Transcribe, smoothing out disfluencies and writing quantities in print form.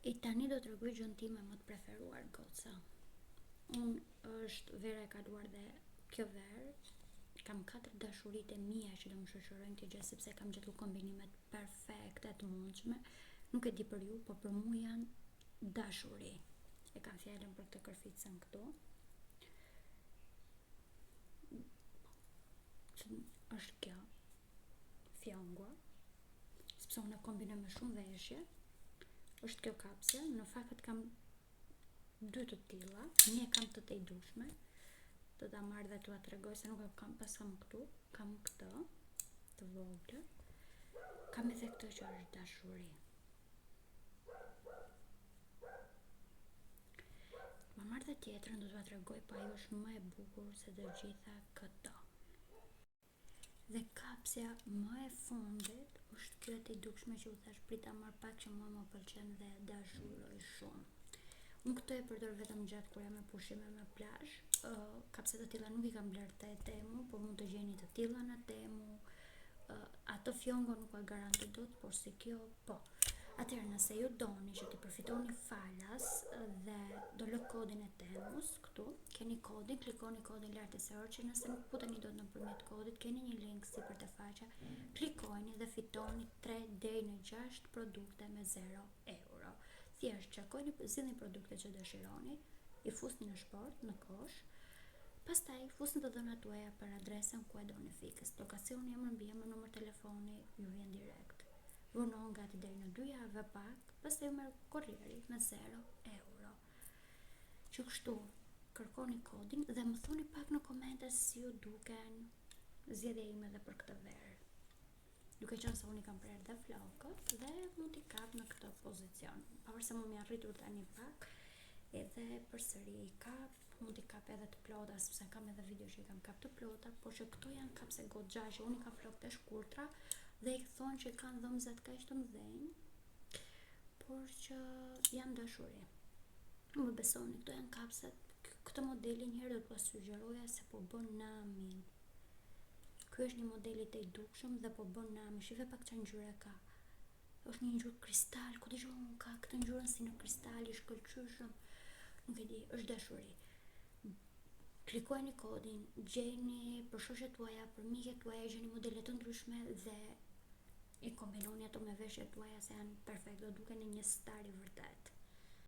E tani do t'rregoj gjën time më të preferuar goca. Është vera e kaluar dhe kjo verë kam 4 dashuritë e mia që do më shoqërojnë kjo gjë sepse kam gjetur kombinimet perfekte të mundshme. Nuk e di për ju, por për mua janë dashuri. E kam fjalën për këtë kërficën këtu. Është kjo fjongua, sepse unë e kombinoj me shumë veshje. Është kjo kapse, në fakt kam 2 të tilla, një kam të tejdushme, do ta marr dhe t'ua tregoj se nuk e kam pas kam këtu, kam këtë të vogël, kam edhe këtë që është dashuri. Ma marr dhe tjetrën, do t'ua tregoj, po ajo është më e bukur se të gjitha këto. Dhe kapsja më e fundit është kjo e tejdushme që u thash prita marr pak që mua më pëlqen dhe dashuroj shumë. Unë këtë e përdor vetëm gjatë kur jam me pushime me plazh. Kapse të tilla nuk i kam bler te Temu, por mund të gjeni të tilla në Temu. Atë fjongo nuk e garantoj dot, por se kjo po. Atëherë nëse ju doni që të përfitoni falas dhe do lë kodin e Temus këtu, keni kodin, klikoni kodin lart e search, nëse nuk futeni dot nëpërmjet kodit, keni një link sipër te faqja, klikojini dhe fitoni 3 deri në 6 produkte me 0 euro. Thjesht çakoni, zgjidhni produktet që dëshironi, i fusni në shport, në kosh, pastaj fusni të dhënat tuaja për adresën ku e doni fikës. Lokacioni, emër, mbiemër, numër telefoni, ju vjen direkt. Vonon gati deri në 2 javë pak, pastaj ju merr korrieri me 0 euro. Që kështu, kërkoni kodin dhe më thoni pak në komente si ju duken zgjedhja ime edhe për këtë verë. Duke qenë se unë i kam prerë dhe flokët dhe mund t'i kap në këtë pozicion. Pavarëse se më mi arritur tani pak, edhe përsëri i kap, mund t'i kap edhe të plota, sepse kam edhe video që i kam kap të plota, por që këto janë kapse goxha që unë i kam flokët e shkurtra dhe i thonë që kanë dhomzat kaq të mëdhenj, por që janë dashuri. Më besoni, këto janë kapset, këtë modeli njëherë do t'ua sugjeroja se po bën namin. Ky është një model i tejdushëm dhe po bën namin. Shive pak çfarë ngjyre ka. Është një ngjyrë kristal, ku dëgjoj unë ka këtë ngjyrën si në kristal i shkëlqyshëm. Nuk e di, është dashuri. Klikojeni kodin, gjeni për shoqet tuaja, për miqet tuaja, gjeni modele të ndryshme dhe i kombinoni ato me veshjet tuaja se janë perfekt, do dukeni një star i vërtet.